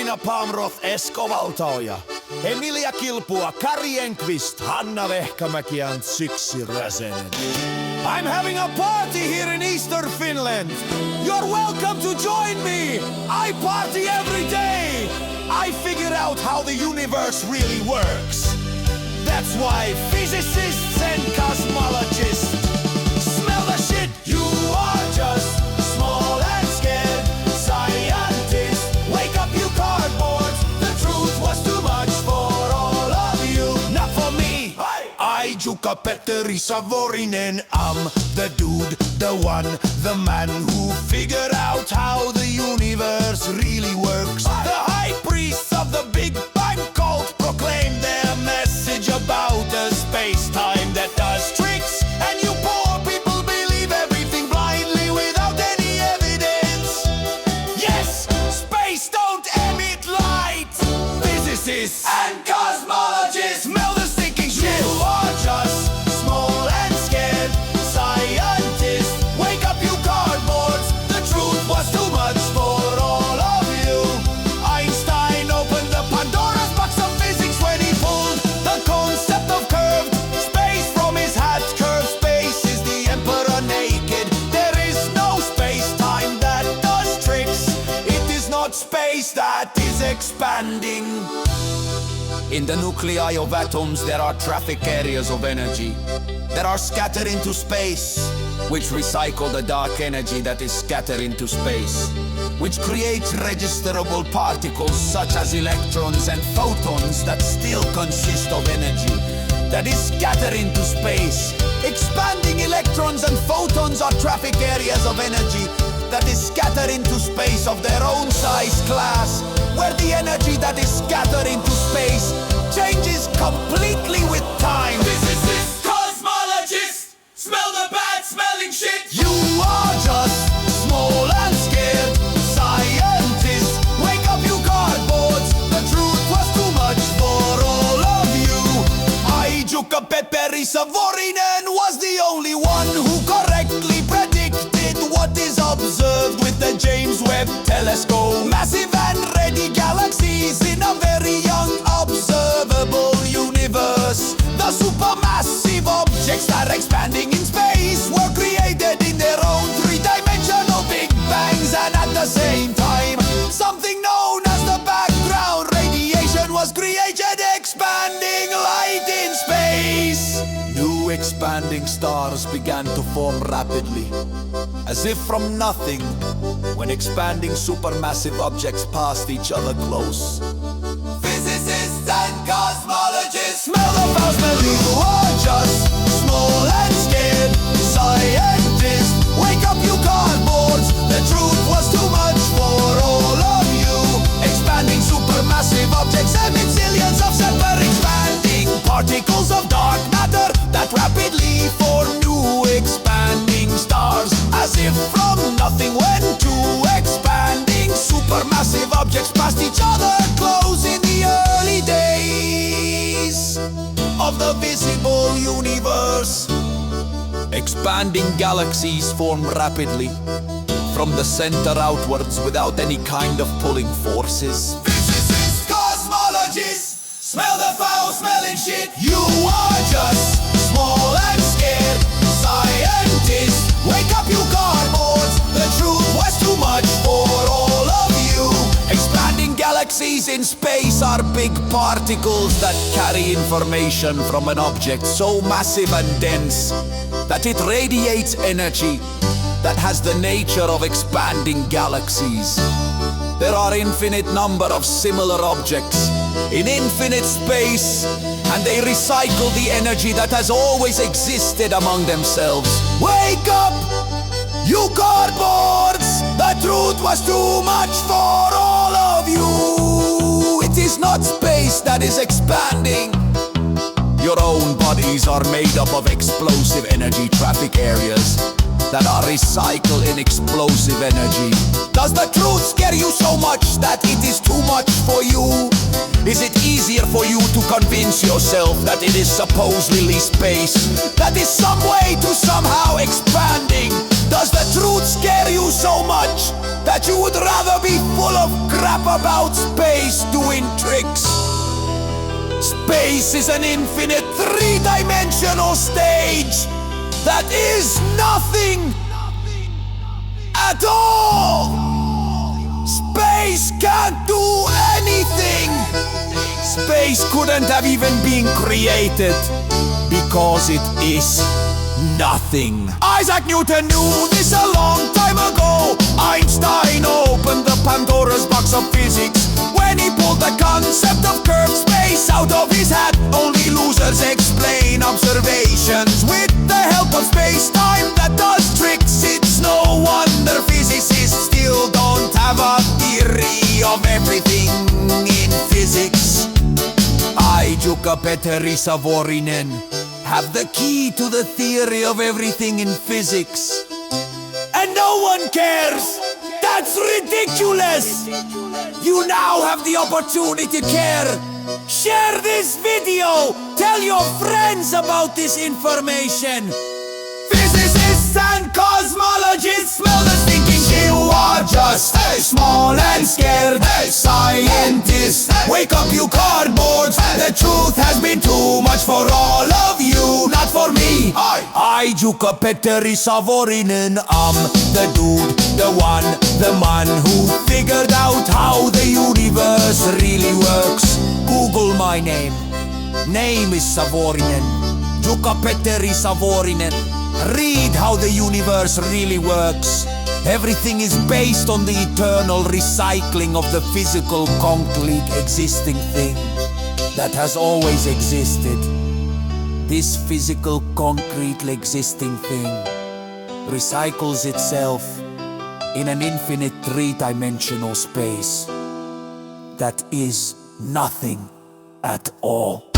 Katarina Palmroth, Esko Valtaoja, Emilia Kilpua, Kari Enqvist, Hanna Vehkamäki and Siksi Räsänen. I'm having a party here in Eastern Finland. You're welcome to join me. I party every day. I figured out how the universe really works. That's why physicists and cosmologists smell the shit. You are just small and scared scientists. Wake up, you cardboards. The truth was too much for all of you. Not for me. I, Jukka Petteri Savorinen. I'm the dude, the one, the man who figured out how the universe really works. The high priests of the Big Bang cult proclaim their message about a space-time that does tricks, and you poor people believe everything blindly without any evidence. Yes, space don't emit light. Physicists and cosmologists smell the stinking shit. You are just small and scared scientists. Wake up, you cardboards. The truth was too much for all of you. Einstein opened the Pandora's box of physics when he pulled the concept of curved space from his hat. Curved space is the emperor naked. There is no space-time that does tricks. It is not space that is expanding. In the nuclei of atoms there are traffic areas of energy that are scattered into space, which recycle the dark energy that is scattered into space, which creates registerable particles such as electrons and photons that still consist of energy that is scattered into space. Expanding electrons and photons are traffic areas of energy that is scattered into space of their own size class, where the energy that is scattered into space changes completely with time. Physicists, cosmologists, smell the bad smelling shit. You are just small and scared scientists. Wake up, you cardboards. The truth was too much for all of you. I, Jukka Petteri Savorinen, was the only one who correctly predicted what is observed with the James Webb Telescope. Massive and ready galaxies in a very young observable universe. The supermassive objects that are expanding in space were created in their own three-dimensional Big Bangs, and at the same time something known as the background radiation was created, expanding light in space. New expanding stars began to form rapidly, as if from nothing, when expanding supermassive objects passed each other close. Physicists and cosmologists smell the foul smell. You are just small and scared scientists. Wake up, you cardboards. The truth was too much for all of you. Expanding supermassive objects emit zillions of separate expanding particles of dark matter that rapidly form new expanding stars, as if from nothing when two expanding supermassive objects passed each other close in the early days of the visible universe. Expanding galaxies form rapidly from the center outwards without any kind of pulling forces. Physicists, cosmologists, smell the foul smelling shit. You are just small and scared scientists. Wake up, you cardboards. The truth was too much for all of you. Expanding galaxies in space are big particles that carry information from an object so massive and dense that it radiates energy that has the nature of expanding galaxies. There are infinite number of similar objects in infinite space, and they recycle the energy that has always existed among themselves. Wake up, you cardboards! The truth was too much for all of you. It is not space that is expanding. Your own bodies are made up of explosive energy traffic areas that are recycled in explosive energy. Does the truth scare you so much that it is too much for you? Is it easier for you to convince yourself that it is supposedly space that is some way to somehow expanding? Does the truth scare you so much that you would rather be full of crap about space doing tricks? Space is an infinite three-dimensional stage that is nothing at all. Space can't do anything. Space couldn't have even been created because it is nothing. Isaac Newton knew this a long time ago. Einstein opened the Pandora's box of physics when he pulled the concept of curved space out of his hat. Only losers explain observations with the help of space-time that does tricks. It's no wonder physicists still don't have a theory of everything in physics. I, Jukka-Petteri Savorinen, have the key to the theory of everything in physics. And no one cares! That's ridiculous! You now have the opportunity to care. Share this video! Tell your friends about this information! Physicists and cosmologists smell the stinking shit. You are just small and scared. Scientists, wake up you cardboards. The truth has been too much for all of you, not for me. I, Jukka-Petteri Savorinen, I'm the dude, the one, the man who figured out how the universe really works. Google my name. Name is Savorinen. Jukka-Petteri Savorinen. Read how the universe really works. Everything is based on the eternal recycling of the physical concrete existing thing that has always existed. This physical concrete existing thing recycles itself in an infinite three-dimensional space that is nothing at all.